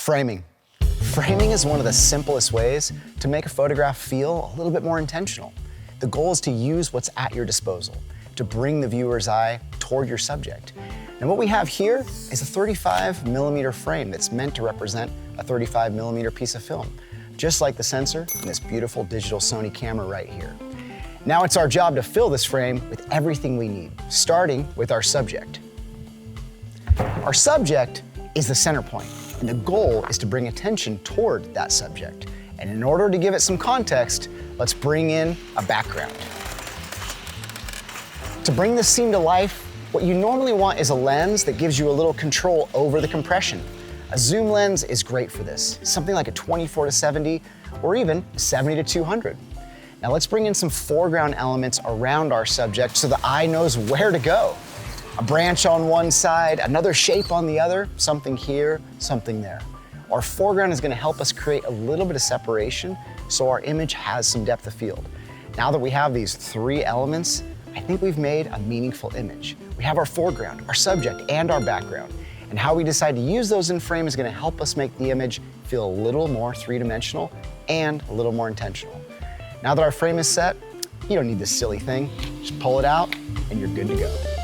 Framing. Framing is one of the simplest ways to make a photograph feel a little bit more intentional. The goal is to use what's at your disposal, to bring the viewer's eye toward your subject. And what we have here is a 35mm frame that's meant to represent a 35mm piece of film, just like the sensor in this beautiful digital Sony camera right here. Now it's our job to fill this frame with everything we need, starting with our subject. Our subject is the center point, and the goal is to bring attention toward that subject. And in order to give it some context, let's bring in a background. To bring this scene to life, what you normally want is a lens that gives you a little control over the compression. A zoom lens is great for this, something like a 24-70 or even 70-200. Now let's bring in some foreground elements around our subject so the eye knows where to go. A branch on one side, another shape on the other, something here, something there. Our foreground is going to help us create a little bit of separation so our image has some depth of field. Now that we have these three elements, I think we've made a meaningful image. We have our foreground, our subject, and our background. And how we decide to use those in frame is going to help us make the image feel a little more three-dimensional and a little more intentional. Now that our frame is set, you don't need this silly thing. Just pull it out and you're good to go.